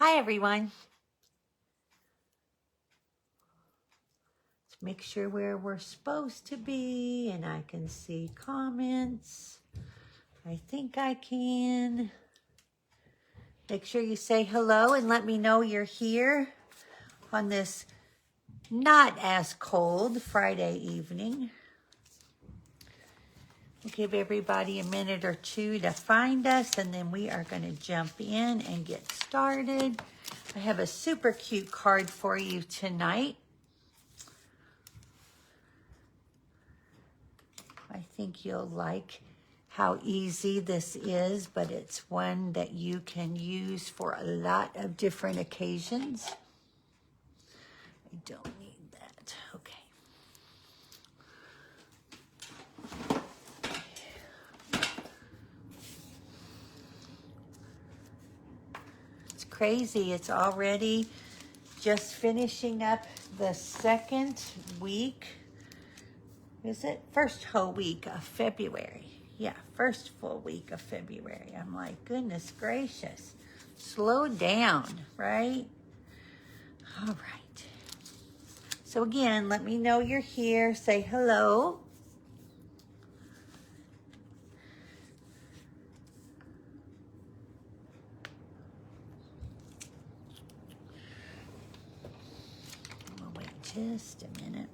Hi, everyone. Let's make sure where we're supposed to be, and I can see comments. I think I can. Make sure you say hello and let me know you're here on this not as cold Friday evening. We'll give everybody a minute or two to find us, and then we are going to jump in and get started. I have a super cute card for you tonight. I think you'll like how easy this is, but it's one that you can use for a lot of different occasions. I don't need that. Okay. It's crazy. It's already just finishing up the second week. Is it? First whole week of February. Yeah, first full week of February. I'm like, goodness gracious. Slow down, right? All right. So again, let me know you're here. Say hello. We'll wait just a minute.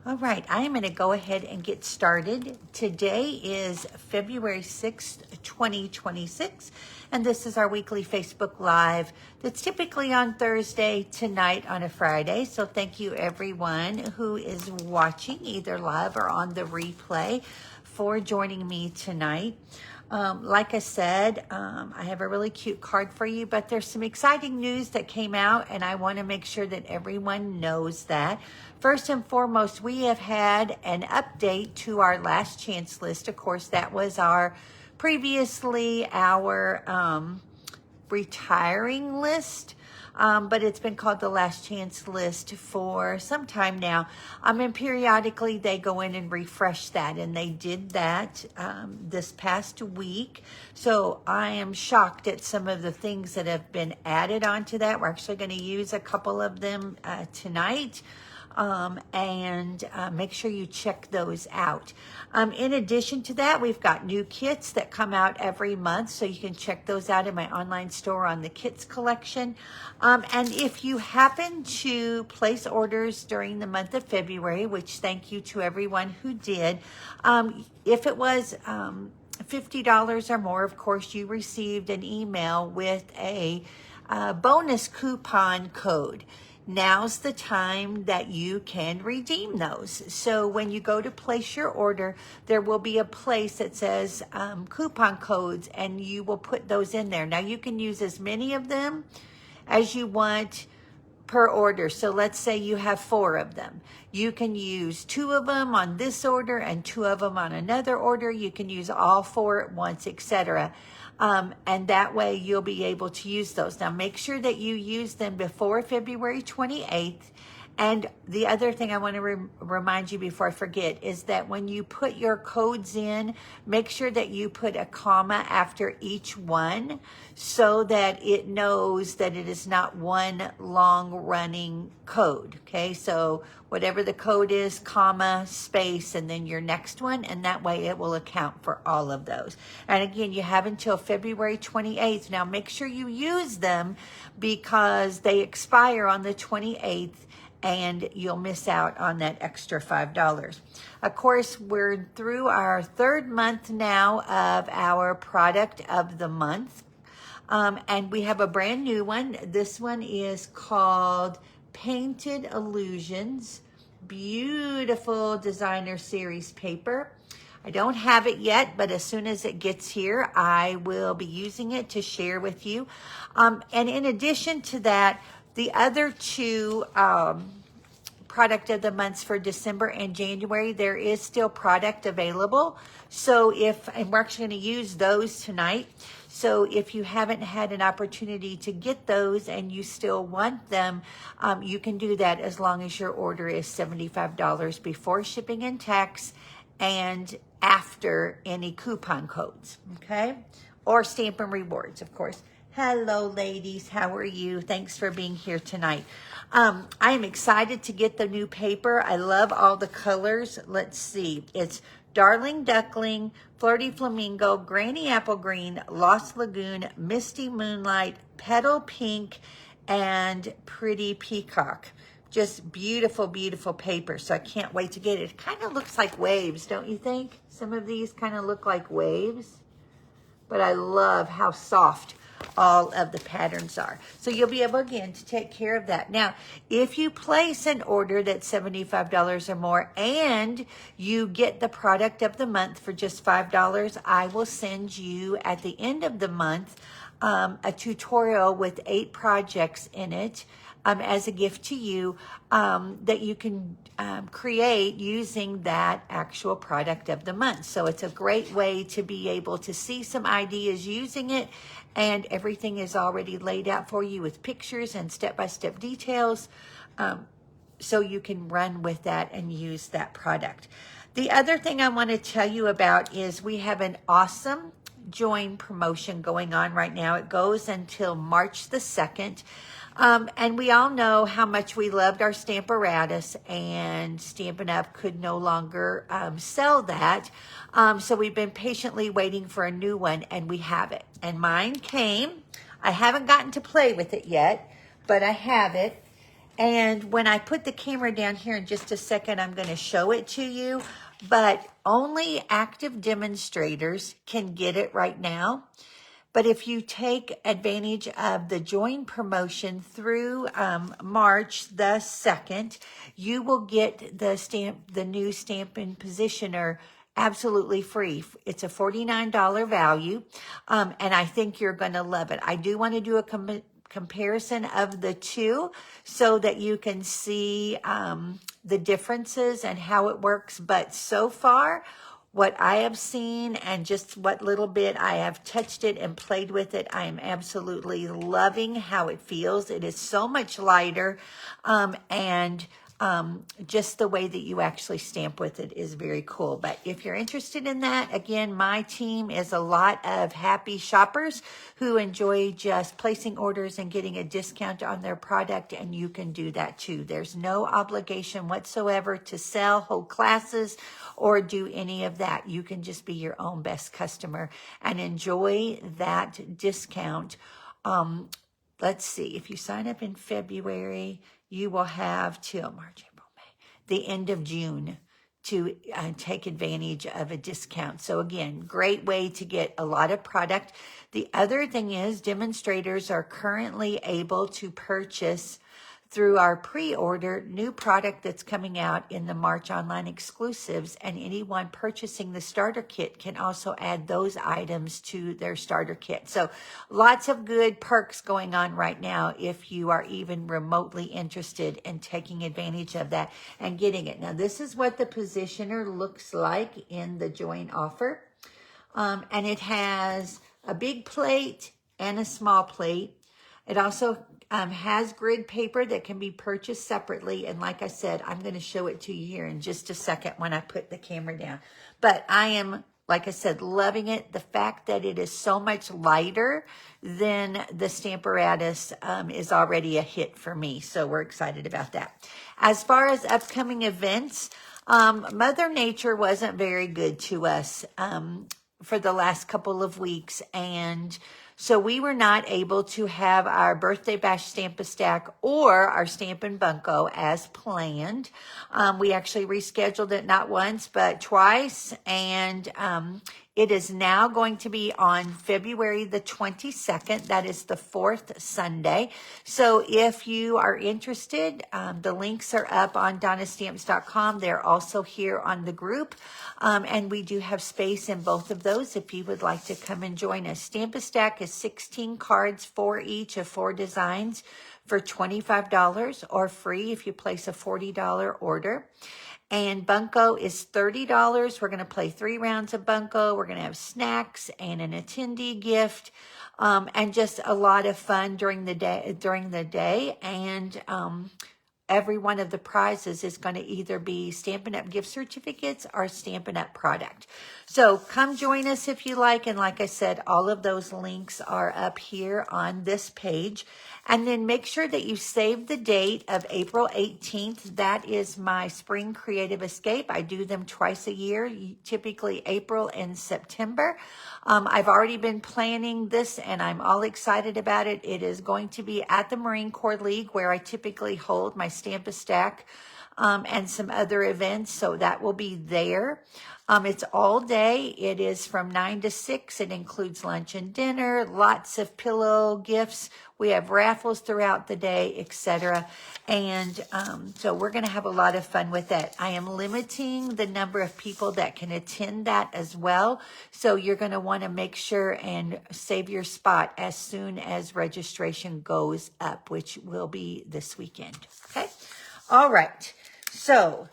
All right, I am going to go ahead and get started. Today is February 6th, 2026, and this is our weekly Facebook Live that's typically on Thursday, tonight on a Friday. So thank you everyone who is watching either live or on the replay for joining me tonight. Like I said, I have a really cute card for you, but there's some exciting news that came out, and I want to make sure that everyone knows that. First and foremost, we have had an update to our last chance list. Of course, that was previously our retiring list. But it's been called the last chance list for some time now. And periodically they go in and refresh that, and they did that this past week. So I am shocked at some of the things that have been added onto that. We're actually going to use a couple of them tonight. And make sure you check those out. In addition to that, we've got new kits that come out every month, so you can check those out in my online store on the kits collection. And if you happen to place orders during the month of February, which thank you to everyone who did, if it was $50 or more, of course, you received an email with a bonus coupon code. Now's the time that you can redeem those. So when you go to place your order, there will be a place that says coupon codes, and you will put those in there. Now you can use as many of them as you want per order. So let's say you have 4 of them. You can use 2 of them on this order and 2 of them on another order. You can use all 4 at once, etc. And that way you'll be able to use those. Now make sure that you use them before February 28th. And the other thing I want to remind you before I forget is that when you put your codes in, make sure that you put a comma after each one so that it knows that it is not one long running code. Okay, so whatever the code is, comma, space, and then your next one, and that way it will account for all of those. And again, you have until February 28th. Now make sure you use them because they expire on the 28th. And you'll miss out on that extra $5. Of course, we're through our 3rd month now of our product of the month. And we have a brand new one. This one is called Painted Illusions. Beautiful designer series paper. I don't have it yet, but as soon as it gets here, I will be using it to share with you. And in addition to that, the other 2 product of the months for December and January, there is still product available. So and we're actually going to use those tonight. So if you haven't had an opportunity to get those and you still want them, you can do that as long as your order is $75 before shipping and tax and after any coupon codes, okay? Or Stampin' Rewards, of course. Hello, ladies. How are you? Thanks for being here tonight. I am excited to get the new paper. I love all the colors. Let's see. It's Darling Duckling, Flirty Flamingo, Granny Apple Green, Lost Lagoon, Misty Moonlight, Petal Pink, and Pretty Peacock. Just beautiful, beautiful paper. So I can't wait to get it. It kind of looks like waves, don't you think? Some of these kind of look like waves. But I love how soft all of the patterns are. So you'll be able, again, to take care of that. Now, if you place an order that's $75 or more and you get the product of the month for just $5, I will send you at the end of the month a tutorial with 8 projects in it as a gift to you that you can create using that actual product of the month. So it's a great way to be able to see some ideas using it, and everything is already laid out for you with pictures and step-by-step details, so you can run with that and use that product. The other thing I want to tell you about is we have an awesome join promotion going on right now. It goes until March the 2nd. And we all know how much we loved our Stamparatus, and Stampin' Up! Could no longer sell that. So we've been patiently waiting for a new one, and we have it. And mine came. I haven't gotten to play with it yet, but I have it. And when I put the camera down here in just a second, I'm going to show it to you. But only active demonstrators can get it right now. But if you take advantage of the join promotion through March the 2nd, you will get the new Stampin' Positioner absolutely free. It's a $49 value, and I think you're going to love it. I do want to do a comparison of the two so that you can see the differences and how it works. But so far, what I have seen and just what little bit I have touched it and played with it, I am absolutely loving how it feels. It is so much lighter, and just the way that you actually stamp with it is very cool. But if you're interested in that, again, my team is a lot of happy shoppers who enjoy just placing orders and getting a discount on their product, and you can do that too. There's no obligation whatsoever to sell whole classes or do any of that. You can just be your own best customer and enjoy that discount. Let's see, if you sign up in February, you will have till March, April, May, the end of June to take advantage of a discount. So again, great way to get a lot of product. The other thing is demonstrators are currently able to purchase through our pre-order new product that's coming out in the March online exclusives, and anyone purchasing the starter kit can also add those items to their starter kit. So lots of good perks going on right now if you are even remotely interested in taking advantage of that and getting it. Now this is what the Positioner looks like in the join offer, and it has a big plate and a small plate. It also has grid paper that can be purchased separately. And like I said, I'm going to show it to you here in just a second when I put the camera down. But I am, like I said, loving it. The fact that it is so much lighter than the Stamparatus is already a hit for me. So we're excited about that. As far as upcoming events, Mother Nature wasn't very good to us for the last couple of weeks. And so we were not able to have our Birthday Bash Stamp-A-Stack or our Stampin' Bunko as planned. We actually rescheduled it not once, but twice. And it is now going to be on February the 22nd. That is the 4th Sunday. So if you are interested, the links are up on DonnaStamps.com. They're also here on the group. And we do have space in both of those if you would like to come and join us. Stamp-A-Stack is 16 cards, 4 each of 4 designs for $25 or free if you place a $40 order. And Bunko is $30. We're going to play 3 rounds of Bunko. We're going to have snacks and an attendee gift, and just a lot of fun during the day. And every one of the prizes is going to either be Stampin' Up! Gift certificates or Stampin' Up! Product. So come join us if you like. And like I said, all of those links are up here on this page. And then make sure that you save the date of April 18th. That is my Spring Creative Escape. I do them twice a year, typically April and September. I've already been planning this and I'm all excited about it. It is going to be at the Marine Corps League where I typically hold my Stamp-A-Stack and some other events. So that will be there. It's all day. It is from 9 to 6. It includes lunch and dinner, lots of pillow gifts. We have raffles throughout the day, etc. And so we're going to have a lot of fun with that. I am limiting the number of people that can attend that as well. So you're going to want to make sure and save your spot as soon as registration goes up, which will be this weekend. Okay. All right. So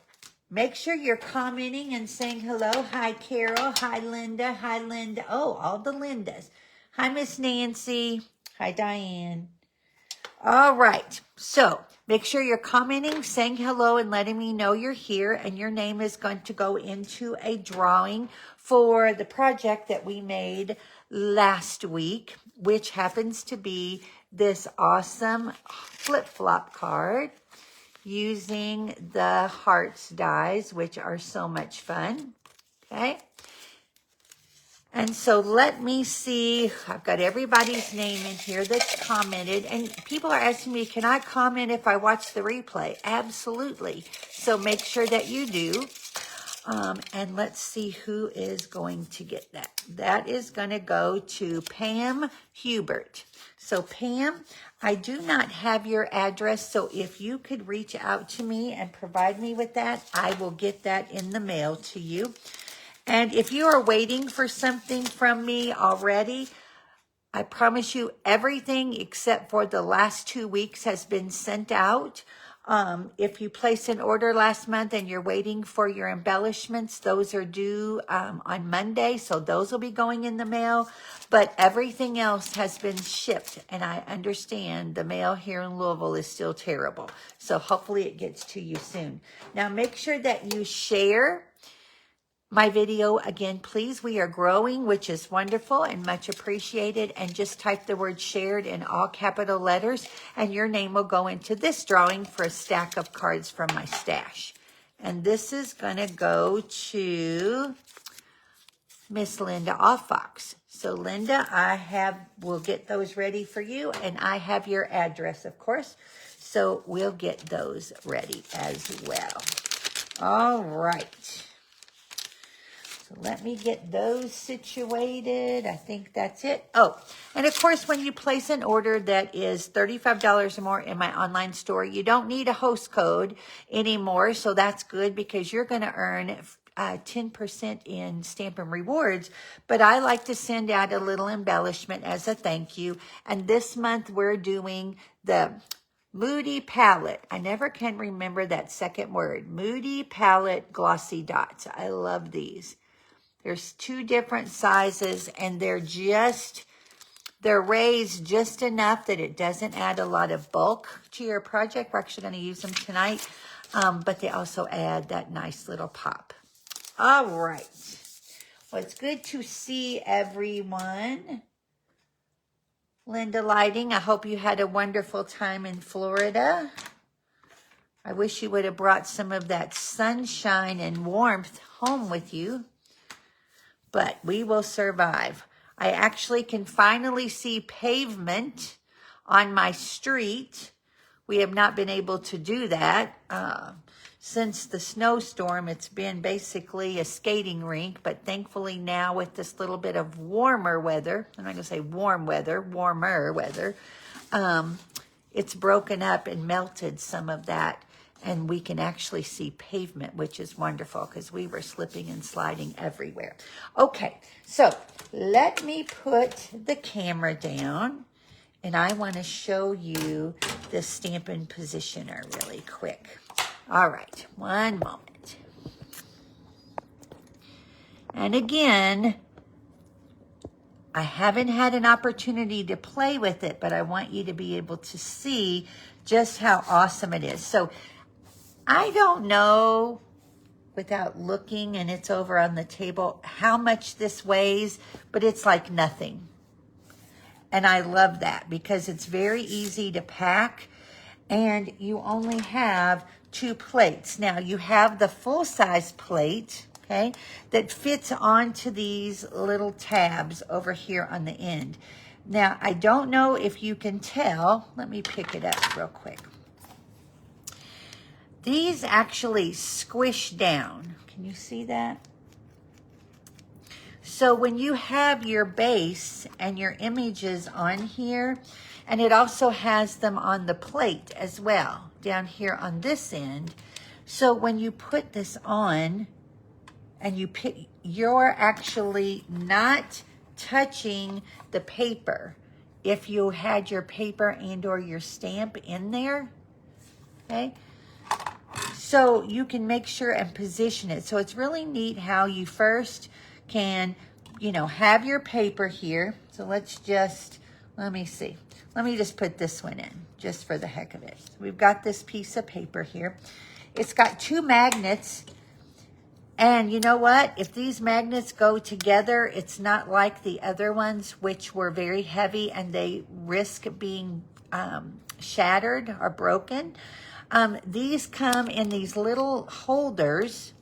make sure you're commenting and saying hello. Hi, Carol. Hi, Linda. Hi, Linda. Oh, all the Lindas. Hi, Miss Nancy. Hi, Diane. All right. So make sure you're commenting, saying hello, and letting me know you're here. And your name is going to go into a drawing for the project that we made last week, which happens to be this awesome flip-flop card using the hearts dies, which are so much fun. Okay. And so let me see. I've got everybody's name in here that's commented. And people are asking me, can I comment if I watch the replay? Absolutely. So make sure that you do. And let's see who is going to get that. That is going to go to Pam Hubert. So Pam, I do not have your address. So if you could reach out to me and provide me with that, I will get that in the mail to you. And if you are waiting for something from me already, I promise you everything except for the last 2 weeks has been sent out. If you placed an order last month and you're waiting for your embellishments, those are due on Monday, so those will be going in the mail. But everything else has been shipped, and I understand the mail here in Louisville is still terrible. So hopefully it gets to you soon. Now make sure that you share my video again, please. We are growing, which is wonderful and much appreciated. And just type the word shared in all capital letters, and your name will go into this drawing for a stack of cards from my stash. And this is going to go to Miss Linda Offox. So Linda, we'll get those ready for you, and I have your address, of course. So we'll get those ready as well. All right. So let me get those situated. I think that's it. Oh, and of course, when you place an order that is $35 or more in my online store, you don't need a host code anymore. So that's good because you're going to earn 10% in Stampin' Rewards. But I like to send out a little embellishment as a thank you. And this month we're doing the Moody Palette. I never can remember that second word. Moody Palette Glossy Dots. I love these. There's 2 different sizes, and they're raised just enough that it doesn't add a lot of bulk to your project. We're actually going to use them tonight, but they also add that nice little pop. All right. Well, it's good to see everyone. Linda Lighting, I hope you had a wonderful time in Florida. I wish you would have brought some of that sunshine and warmth home with you. But we will survive. I actually can finally see pavement on my street. We have not been able to do that. Since the snowstorm, it's been basically a skating rink. But thankfully now with this little bit of warmer weather, I'm not going to say warm weather, warmer weather, it's broken up and melted some of that. And we can actually see pavement, which is wonderful because we were slipping and sliding everywhere. Okay, so let me put the camera down. And I want to show you the Stampin' Positioner really quick. All right, one moment. And again, I haven't had an opportunity to play with it, but I want you to be able to see just how awesome it is. So I don't know, without looking, and it's over on the table, how much this weighs, but it's like nothing. And I love that because it's very easy to pack, and you only have 2 plates. Now you have the full-size plate, okay, that fits onto these little tabs over here on the end. Now, I don't know if you can tell. Let me pick it up real quick. These actually squish down. Can you see that? So when you have your base and your images on here, and it also has them on the plate as well, down here on this end. So when you put this on, and you pick, you're actually not touching the paper if you had your paper and or your stamp in there, okay? So you can make sure and position it. So it's really neat how you first can, you know, have your paper here. So let's just, let me see. Let me just put this one in just for the heck of it. So we've got this piece of paper here. It's got 2 magnets. And you know what? If these magnets go together, it's not like the other ones, which were very heavy and they risk being shattered or broken. These come in these little holders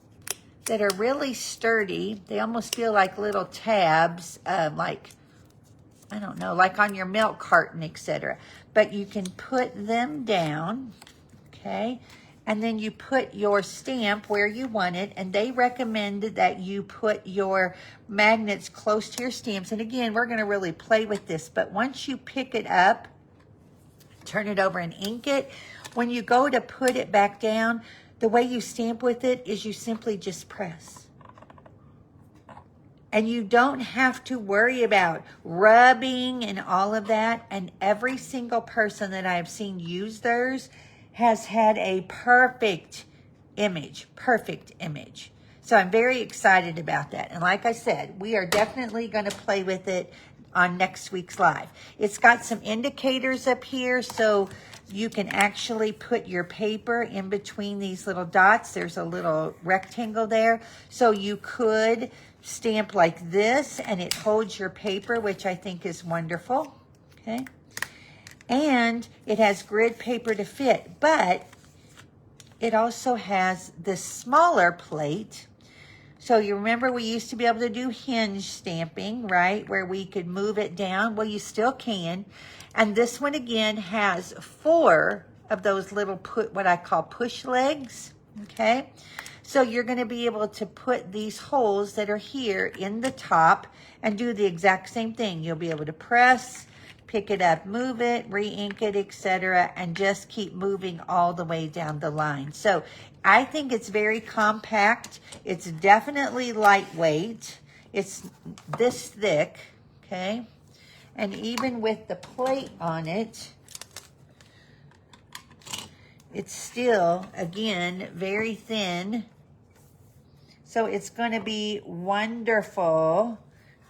that are really sturdy. They almost feel like little tabs, like, I don't know, like on your milk carton, etc. But you can put them down, okay? And then you put your stamp where you want it, and they recommended that you put your magnets close to your stamps. And again, we're gonna really play with this, but once you pick it up, turn it over and ink it, when you go to put it back down, the way you stamp with it is you simply just press. And you don't have to worry about rubbing and all of that. And every single person that I've seen use theirs has had a perfect image. So I'm very excited about that. And like I said, we are definitely going to play with it on next week's live. It's got some indicators up here, so you can actually put your paper in between these little dots. There's a little rectangle there. So you could stamp like this, and it holds your paper, which I think is wonderful, okay? And it has grid paper to fit, but it also has this smaller plate. So you remember we used to be able to do hinge stamping, right? Where we could move it down. Well, you still can. And this one again has 4 of those little what I call push legs, okay? So you're gonna be able to put these holes that are here in the top and do the exact same thing. You'll be able to press, pick it up, move it, re-ink it, etc., and just keep moving all the way down the line. So I think it's very compact. It's definitely lightweight. It's this thick, okay? And even with the plate on it, it's still, again, very thin. So it's going to be wonderful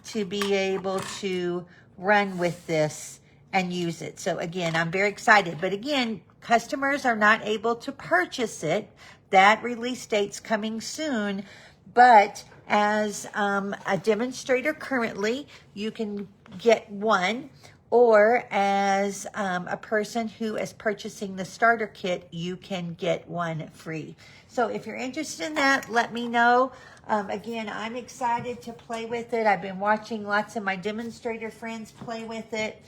to be able to run with this and use it. So again, I'm very excited. But again, customers are not able to purchase it. That release date's coming soon. But as a demonstrator currently, you can get one. Or as a person who is purchasing the starter kit, you can get one free. So if you're interested in that, let me know. Again, I'm excited to play with it. I've been watching lots of my demonstrator friends play with it.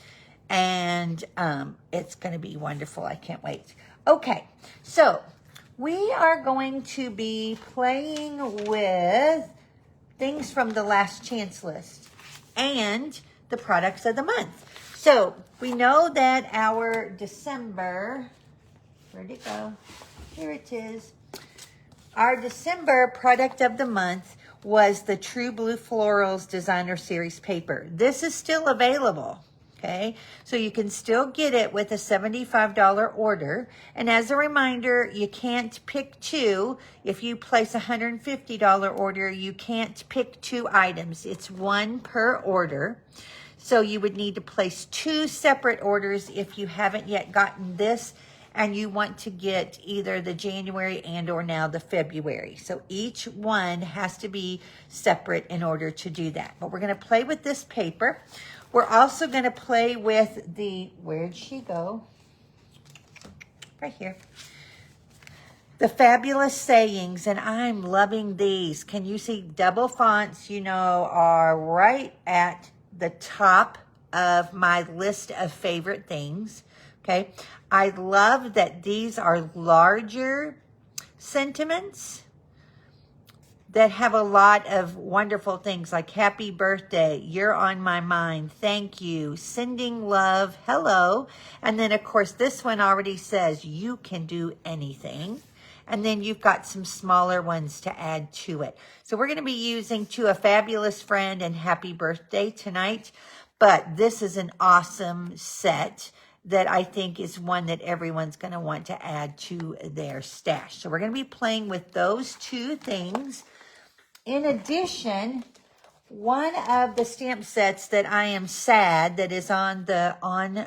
And it's going to be wonderful. I can't wait. Okay, so we are going to be playing with things from the last chance list and the products of the month. So we know that our December, where'd it go? Here it is. Our December product of the month was the True Blue Florals Designer Series paper. This is still available, okay? So you can still get it with a $75 order. And as a reminder, you can't pick two. If you place a $150 order, you can't pick two items. It's one per order. So you would need to place two separate orders if you haven't yet gotten this and you want to get either the January and or now the February. So each one has to be separate in order to do that. But we're gonna play with this paper. We're also gonna play with the, where'd she go? Right here. The Fabulous Sayings, and I'm loving these. Can you see double fonts, you know, are right at the top of my list of favorite things, okay? I love that these are larger sentiments that have a lot of wonderful things like happy birthday, you're on my mind, thank you, sending love, hello. And then, of course, this one already says you can do anything. And then you've got some smaller ones to add to it. So we're going to be using To a Fabulous Friend and Happy Birthday tonight. But this is an awesome set that I think is one that everyone's going to want to add to their stash. So we're going to be playing with those two things. In addition, one of the stamp sets that I am sad that is on the online,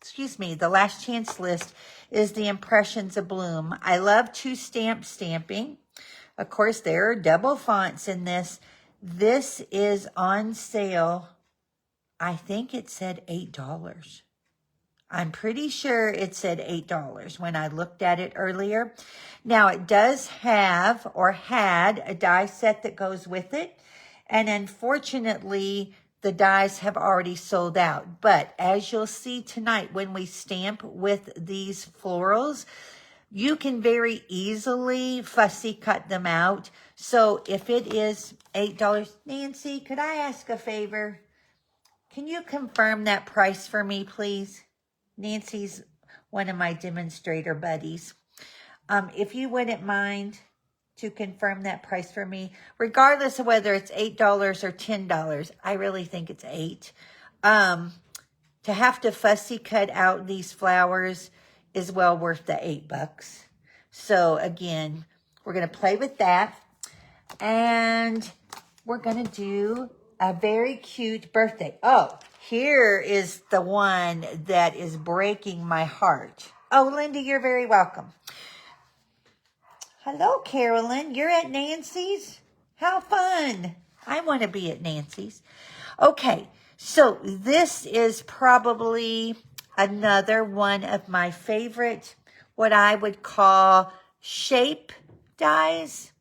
the last chance list is the Impressions of Bloom. I love two-stamp stamping. Of course, there are double fonts in this. This is on sale. I think it said $8. I'm pretty sure it said $8 when I looked at it earlier. Now, it does have or had a die set that goes with it. And unfortunately, the dies have already sold out. But as you'll see tonight, when we stamp with these florals, you can very easily fussy cut them out. So if it is $8, Nancy, could I ask a favor? Can you confirm that price for me, please? Nancy's one of my demonstrator buddies. If you wouldn't mind to confirm that price for me, regardless of whether it's $8 or $10, I really think it's $8. To have to fussy cut out these flowers is well worth the $8. So again, we're going to play with that. And we're going to do a very cute birthday. Oh, here is the one that is breaking my heart. Oh, Linda, you're very welcome. Hello, Carolyn. You're at Nancy's? How fun. I want to be at Nancy's. Okay, so this is probably another one of my favorite, what I would call shape dies.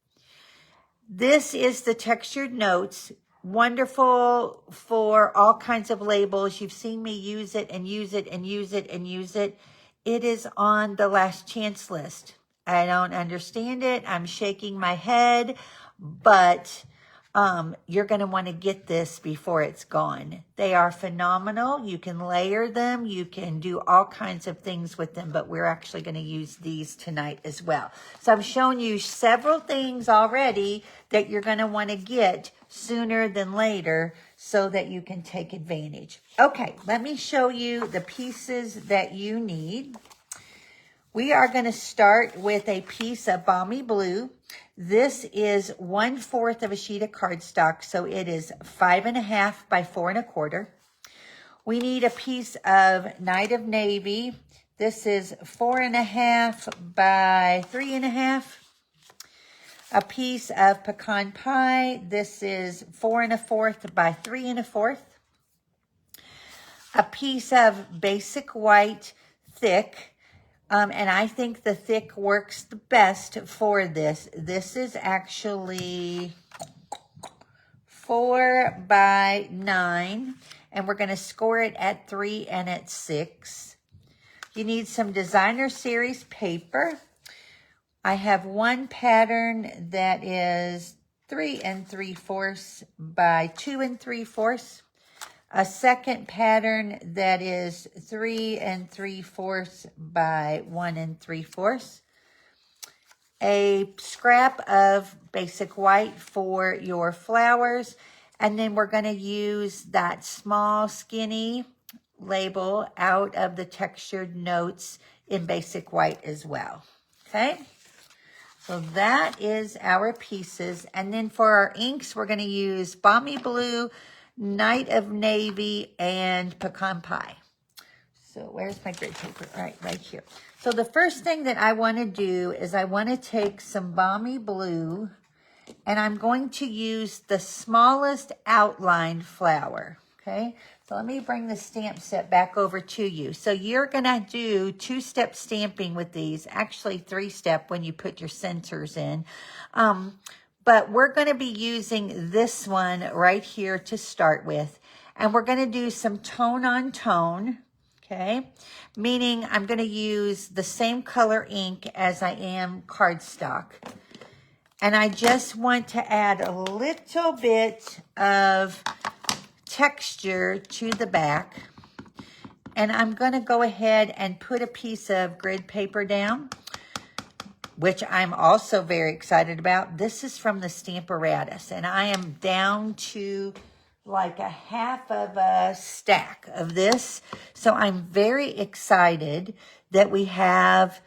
This is the Textured Notes. Wonderful for all kinds of labels. You've seen me use it and use it and use it and use it. It is on the last chance list. I don't understand it. I'm shaking my head, but you're going to want to get this before it's gone. They are phenomenal. You can layer them. You can do all kinds of things with them, but we're actually going to use these tonight as well. So I'm showing you several things already that you're going to want to get sooner than later so that you can take advantage. Okay, let me show you the pieces that you need. We are going to start with a piece of Balmy Blue. This is 1/4 of a sheet of cardstock, so it is 5.5 by 4 1/4. We need a piece of Night of Navy. This is 4.5 by 3.5. A piece of Pecan Pie. This is 4 1/4 by 3 1/4. A piece of Basic White Thick. And I think the thick works the best for this. This is actually 4 by 9. And we're going to score it at 3 and at 6. You need some Designer Series paper. I have one pattern that is 3 3/4 by 2 3/4. A second pattern that is 3 3/4 by 1 3/4. A scrap of Basic White for your flowers. And then we're going to use that small skinny label out of the Textured Notes in Basic White as well. Okay, so that is our pieces. And then for our inks, we're going to use Balmy Blue, Night of Navy, and Pecan Pie. So where's my grid paper? All right here. So the first thing that I want to do is I want to take some Balmy Blue, and I'm going to use the smallest outlined flower, okay? So let me bring the stamp set back over to you. So you're going to do 2-step stamping with these, actually 3-step when you put your centers in. But we're going to be using this one right here to start with. And we're going to do some tone on tone, okay? Meaning I'm going to use the same color ink as I am cardstock. And I just want to add a little bit of texture to the back. And I'm going to go ahead and put a piece of grid paper down, which I'm also very excited about. This is from the Stamparatus, and I am down to like a half of a stack of this. So I'm very excited that we have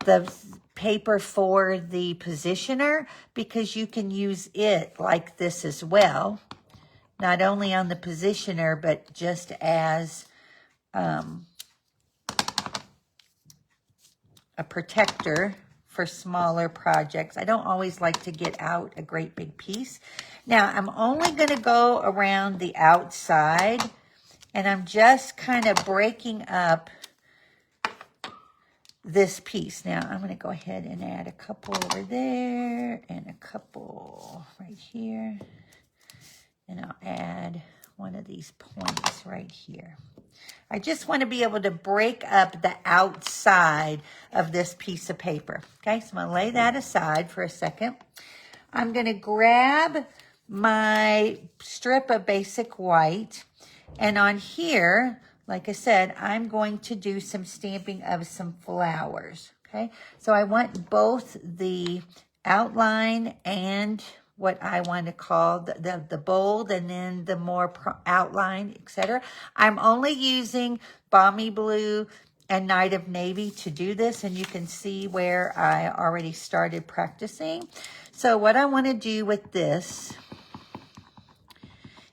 the paper for the positioner, because you can use it like this as well. Not only on the positioner, but just as a protector for smaller projects. I don't always like to get out a great big piece. Now, I'm only going to go around the outside, and I'm just kind of breaking up this piece. Now, I'm going to go ahead and add a couple over there and a couple right here. And I'll add one of these points right here. I just want to be able to break up the outside of this piece of paper. Okay, so I'm going to lay that aside for a second. I'm going to grab my strip of Basic White. And on here, like I said, I'm going to do some stamping of some flowers. Okay, so I want both the outline and what I want to call the bold, and then the more outline, etc. I'm only using Balmy Blue and Night of Navy to do this, and you can see where I already started practicing. So what I want to do with this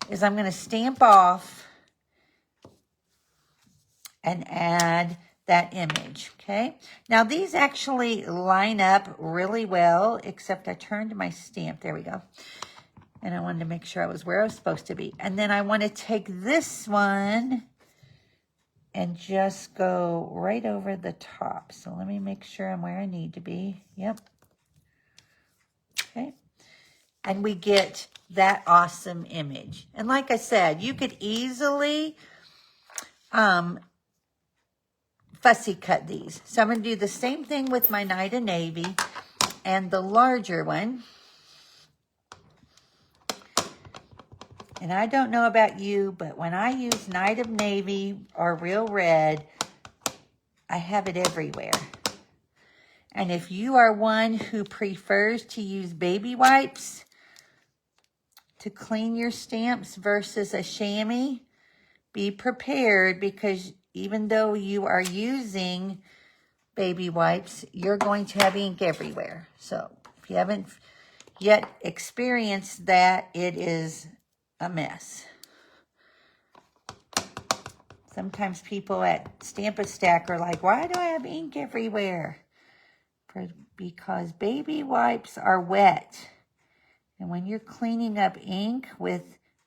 is I'm going to stamp off and add that image, okay? Now, these actually line up really well, except I turned my stamp. There we go. And I wanted to make sure I was where I was supposed to be. And then I want to take this one and just go right over the top. So let me make sure I'm where I need to be. Yep. Okay. And we get that awesome image. And like I said, you could easily fussy cut these. So I'm going to do the same thing with my Night of Navy and the larger one. And I don't know about you, but when I use Night of Navy or Real Red, I have it everywhere. And if you are one who prefers to use baby wipes to clean your stamps versus a chamois, be prepared, because even though you are using baby wipes, you're going to have ink everywhere. So if you haven't yet experienced that, it is a mess. Sometimes people at Stamp-A-Stack are like, why do I have ink everywhere? Because baby wipes are wet. And when you're cleaning up ink with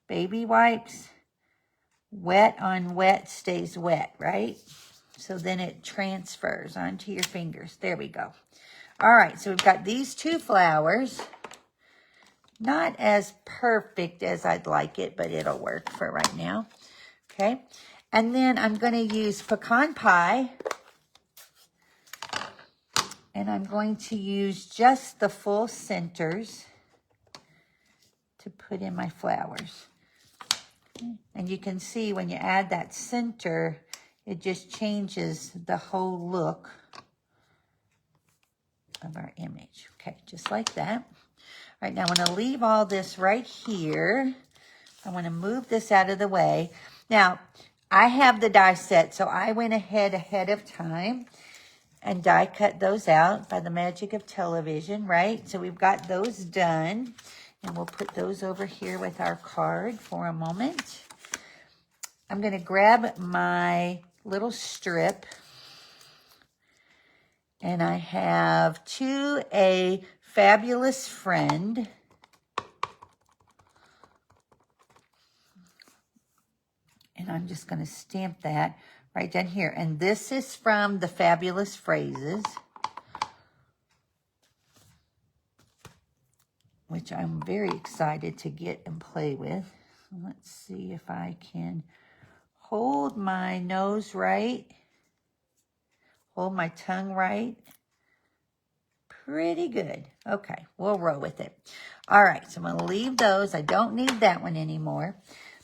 baby wipes, wet on wet stays wet, right? So then it transfers onto your fingers. There we go. All right, so we've got these two flowers. Not as perfect as I'd like it, but it'll work for right now. Okay, and then I'm going to use Pecan Pie. And I'm going to use just the full centers to put in my flowers. And you can see when you add that center, it just changes the whole look of our image. Okay, just like that. All right, now I'm going to leave all this right here. I want to move this out of the way. Now, I have the die set, so I went ahead of time and die cut those out by the magic of television, right? So we've got those done, and we'll put those over here with our card for a moment. I'm going to grab my little strip, and I have To a Fabulous Friend. And I'm just going to stamp that right down here. And this is from the Fabulous Phrases, which I'm very excited to get and play with. Let's see if I can hold my nose right, hold my tongue right. Pretty good. Okay, we'll roll with it. All right, so I'm going to leave those. I don't need that one anymore.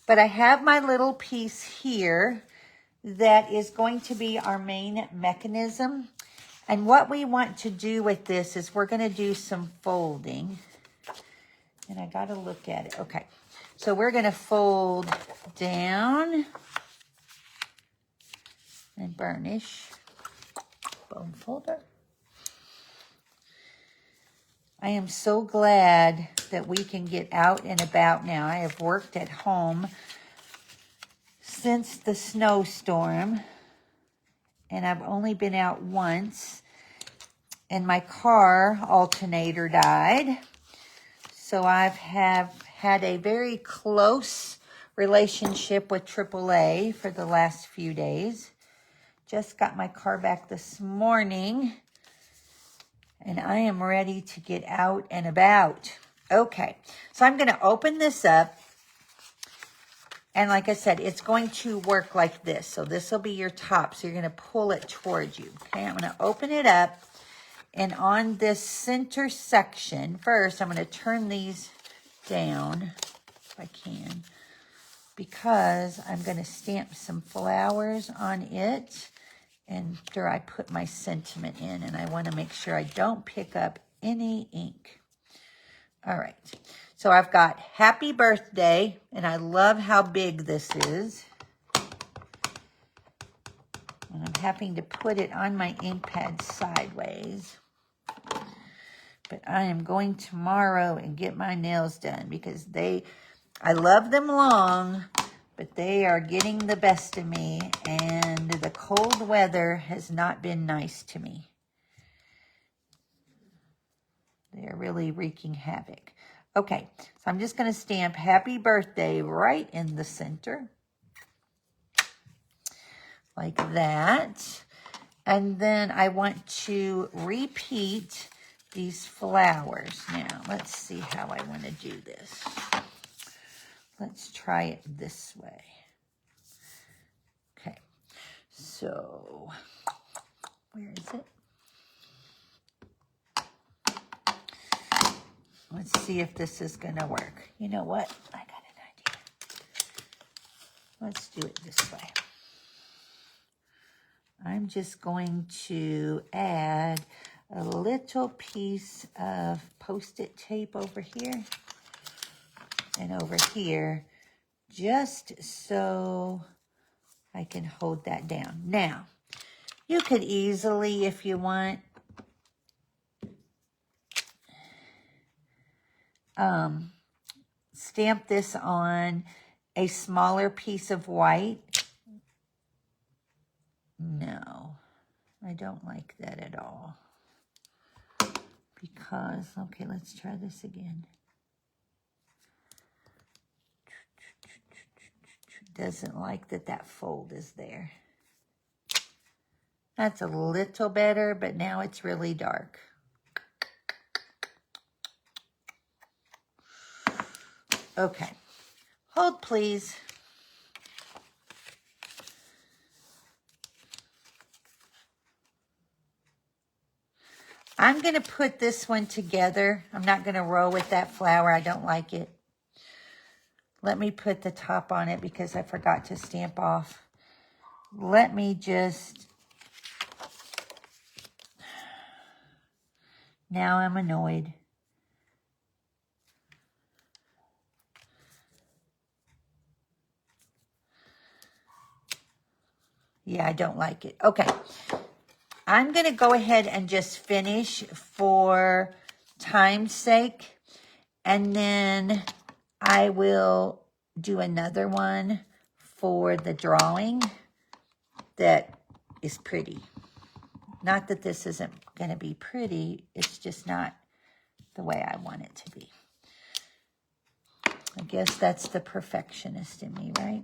But I have my little piece here that is going to be our main mechanism. And what we want to do with this is we're going to do some folding. And I got to look at it. Okay, so we're going to fold down and burnish. Bone folder. I am so glad that we can get out and about now. I have worked at home since the snowstorm, and I've only been out once, and my car alternator died. So I've had a very close relationship with AAA for the last few days. Just got my car back this morning, and I am ready to get out and about. Okay, so I'm going to open this up. And like I said, it's going to work like this. So this will be your top. So you're going to pull it towards you. Okay, I'm going to open it up. And on this center section, first, I'm going to turn these down, if I can, because I'm going to stamp some flowers on it after I put my sentiment in. And I want to make sure I don't pick up any ink. All right. So I've got Happy Birthday, and I love how big this is. And I'm having to put it on my ink pad sideways. But I am going tomorrow and get my nails done because I love them long, but they are getting the best of me, and the cold weather has not been nice to me. They are really wreaking havoc. Okay, so I'm just going to stamp Happy Birthday right in the center. Like that. And then I want to repeat these flowers. Now, let's see how I want to do this. Let's try it this way. Okay, so where is it? Let's see if this is going to work. You know what? I got an idea. Let's do it this way. I'm just going to add a little piece of Post-it tape over here and over here, just so I can hold that down. Now, you could easily, if you want, stamp this on a smaller piece of white. No, I don't like that at all. Because, okay, let's try this again. Doesn't like that fold is there. That's a little better, but now it's really dark. Okay, hold please. I'm going to put this one together. I'm not going to roll with that flower. I don't like it. Let me put the top on it because I forgot to stamp off. Let me just... Now I'm annoyed. Yeah, I don't like it. Okay. I'm going to go ahead and just finish for time's sake. And then I will do another one for the drawing that is pretty. Not that this isn't going to be pretty. It's just not the way I want it to be. I guess that's the perfectionist in me, right?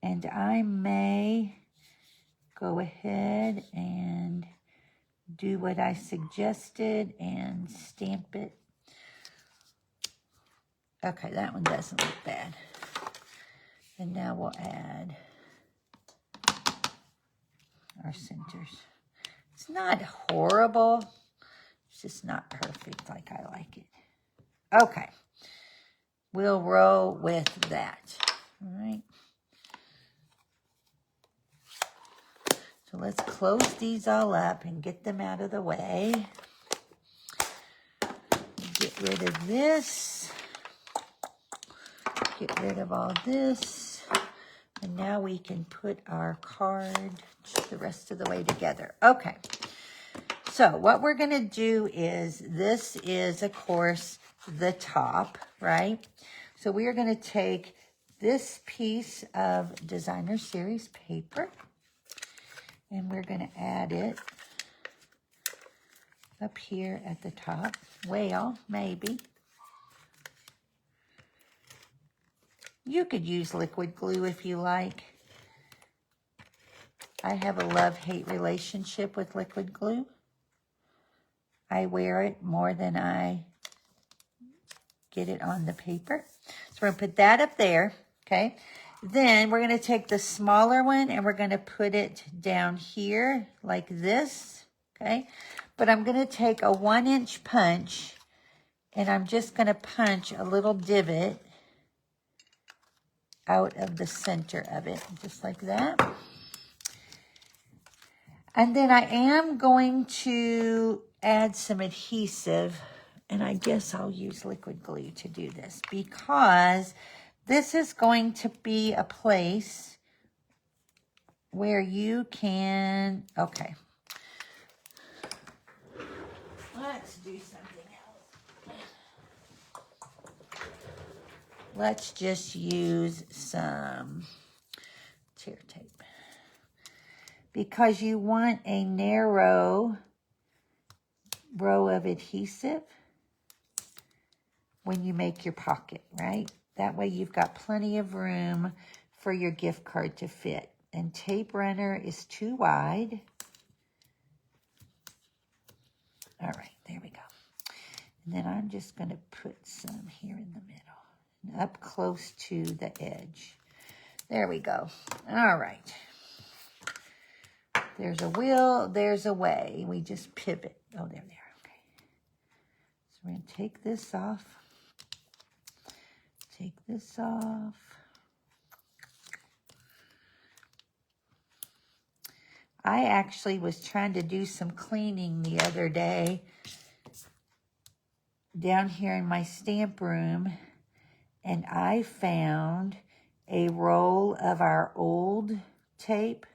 And I may go ahead and do what I suggested and stamp it. Okay, that one doesn't look bad. And now we'll add our centers. It's not horrible. It's just not perfect like I like it. Okay. We'll roll with that. All right. So let's close these all up and get them out of the way. Get rid of this. Get rid of all this. And now we can put our card the rest of the way together. Okay. So what we're going to do is, this is, of course, the top, right? So we are going to take this piece of Designer Series paper, and we're going to add it up here at the top. Well, maybe. You could use liquid glue if you like. I have a love-hate relationship with liquid glue. I wear it more than I get it on the paper. So we're going to put that up there, okay? Then we're going to take the smaller one and we're going to put it down here like this, okay? But I'm going to take a 1-inch punch and I'm just going to punch a little divot out of the center of it, just like that. And then I am going to add some adhesive, and I guess I'll use liquid glue to do this because this is going to be a place where you can, okay. Let's do something else. Let's just use some tear tape because you want a narrow row of adhesive when you make your pocket, right? That way you've got plenty of room for your gift card to fit. And tape runner is too wide. All right, there we go. And then I'm just going to put some here in the middle, and up close to the edge. There we go. All right. There's a will, there's a way. We just pivot. Oh, there. Okay. So we're going to take this off. Take this off. I actually was trying to do some cleaning the other day down here in my stamp room, and I found a roll of our old tape.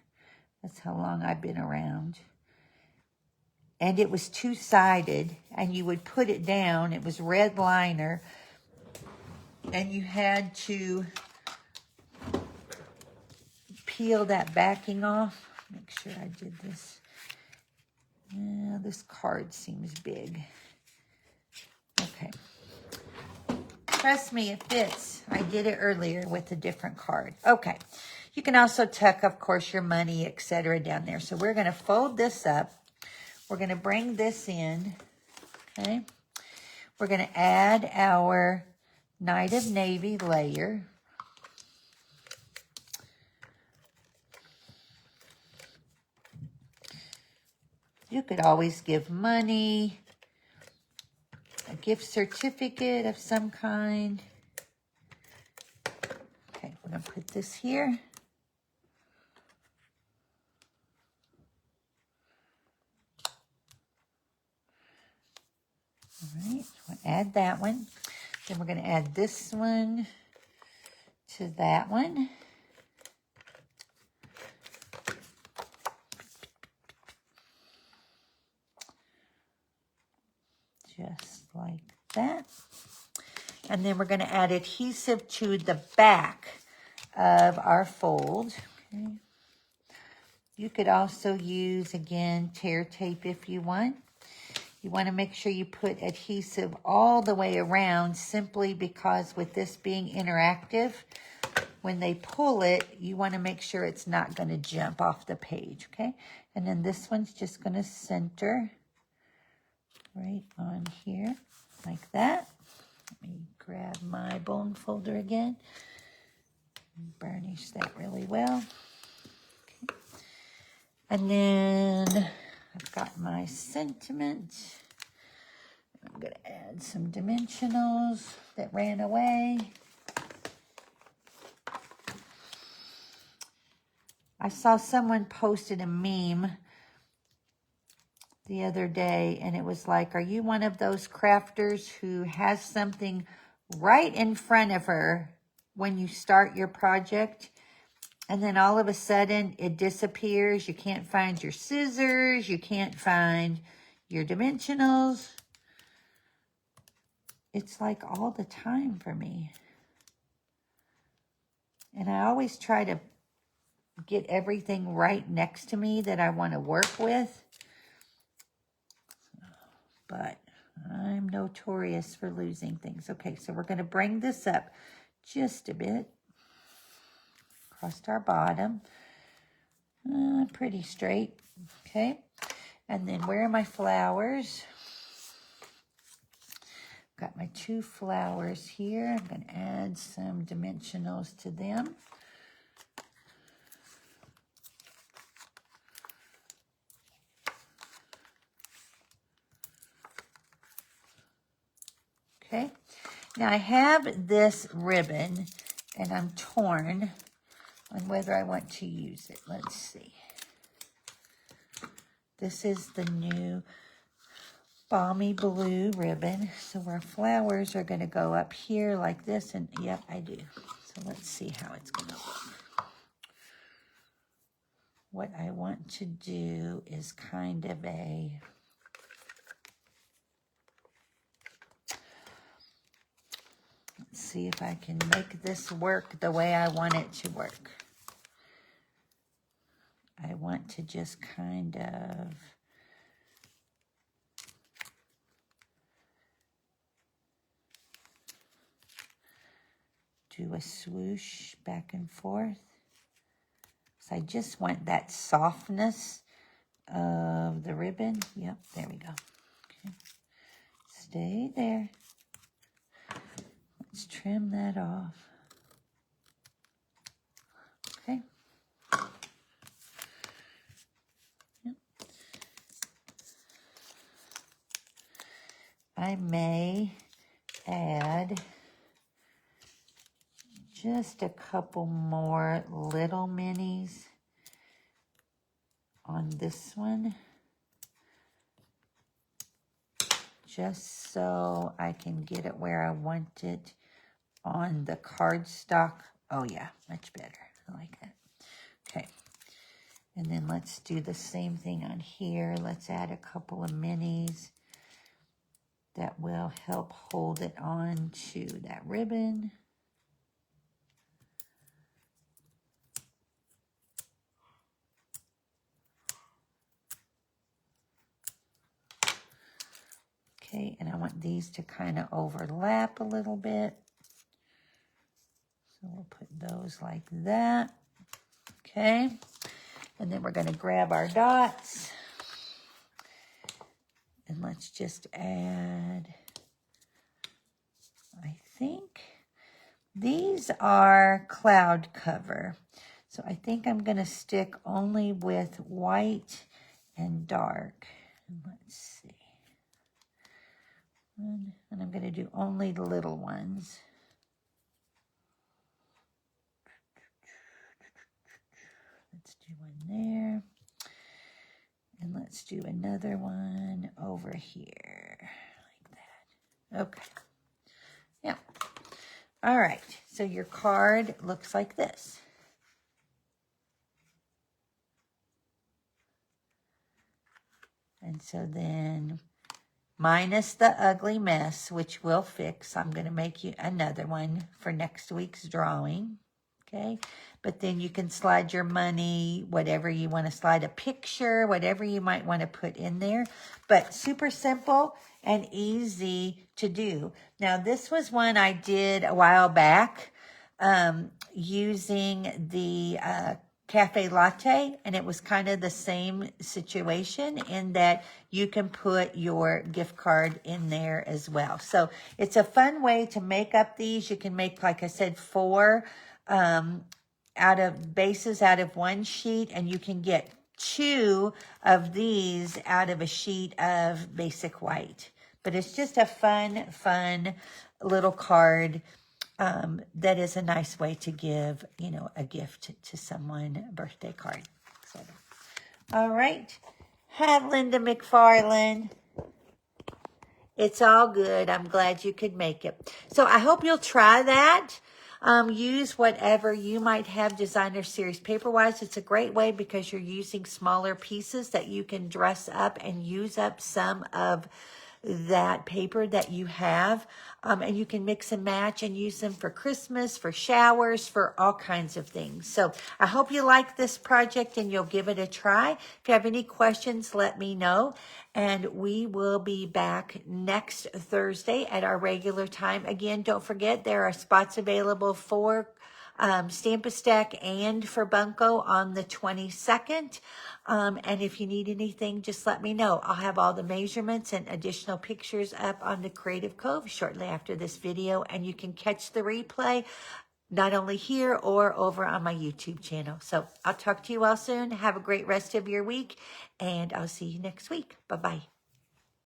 That's how long I've been around. And it was two-sided, and you would put it down. It was red liner, and you had to peel that backing off. Make sure I did this. This card seems big. Okay. Trust me, it fits. I did it earlier with a different card. Okay. You can also tuck, of course, your money, etc. down there. So we're going to fold this up. We're going to bring this in. Okay. We're going to add our Night of Navy layer. You could always give money, a gift certificate of some kind. Okay, we're going to put this here. All right, we'll add that one. Then we're going to add this one to that one. Just like that. And then we're going to add adhesive to the back of our fold. Okay. You could also use, again, tear tape if you want. You want to make sure you put adhesive all the way around, simply because with this being interactive, when they pull it, you want to make sure it's not going to jump off the page, okay? And then this one's just going to center right on here, like that. Let me grab my bone folder again. Burnish that really well. Okay. And then I've got my sentiment. I'm going to add some dimensionals that ran away. I saw someone posted a meme the other day, and it was like, are you one of those crafters who has something right in front of her when you start your project, and then all of a sudden it disappears? You can't find your scissors, you can't find your dimensionals. It's like all the time for me. And I always try to get everything right next to me that I want to work with. But I'm notorious for losing things. Okay, so we're going to bring this up just a bit. Across our bottom. Pretty straight. Okay. And then where are my flowers? Got my 2 flowers here. I'm going to add some dimensionals to them. Okay. Now I have this ribbon and I'm torn on whether I want to use it. Let's see. This is the new Balmy Blue ribbon. So our flowers are going to go up here like this. And yep, I do. So let's see how it's going to look. What I want to do is kind of a... Let's see if I can make this work the way I want it to work. I want to just kind of do a swoosh back and forth. So I just want that softness of the ribbon. Yep, there we go. Okay. Stay there. Let's trim that off. Okay. Yep. I may add just a couple more little minis on this one, just so I can get it where I want it on the cardstock. Oh yeah, much better. I like that. Okay. And then let's do the same thing on here. Let's add a couple of minis that will help hold it on to that ribbon. Okay, and I want these to kind of overlap a little bit. So we'll put those like that. Okay, and then we're going to grab our dots. And let's just add, I think these are cloud cover. So I think I'm going to stick only with white and dark. And let's see. And I'm going to do only the little ones. Let's do one there. And let's do another one over here, like that. Okay. Yeah. All right. So your card looks like this. And so then, minus the ugly mess, which we'll fix, I'm going to make you another one for next week's drawing. Okay, but then you can slide your money, whatever you want to slide, a picture, whatever you might want to put in there. But super simple and easy to do. Now, this was one I did a while back using the cafe latte, and it was kind of the same situation in that you can put your gift card in there as well. So it's a fun way to make up these. You can make, like I said, 4 out of bases out of one sheet, and you can get 2 of these out of a sheet of basic white. But it's just a fun little card that is a nice way to give, you know, a gift to someone, a birthday card. So, all right. Hi, Linda McFarlane. It's all good. I'm glad you could make it. So I hope you'll try that. Use whatever you might have designer series paper-wise. It's a great way because you're using smaller pieces that you can dress up and use up some of that paper that you have. And you can mix and match and use them for Christmas, for showers, for all kinds of things. So I hope you like this project and you'll give it a try. If you have any questions, let me know. And we will be back next Thursday at our regular time. Again, don't forget there are spots available for Stamp-A-Stack and for Bunko on the 22nd. And if you need anything, just let me know. I'll have all the measurements and additional pictures up on the Creative Cove shortly after this video. And you can catch the replay not only here or over on my YouTube channel. So I'll talk to you all soon. Have a great rest of your week, and I'll see you next week. Bye-bye.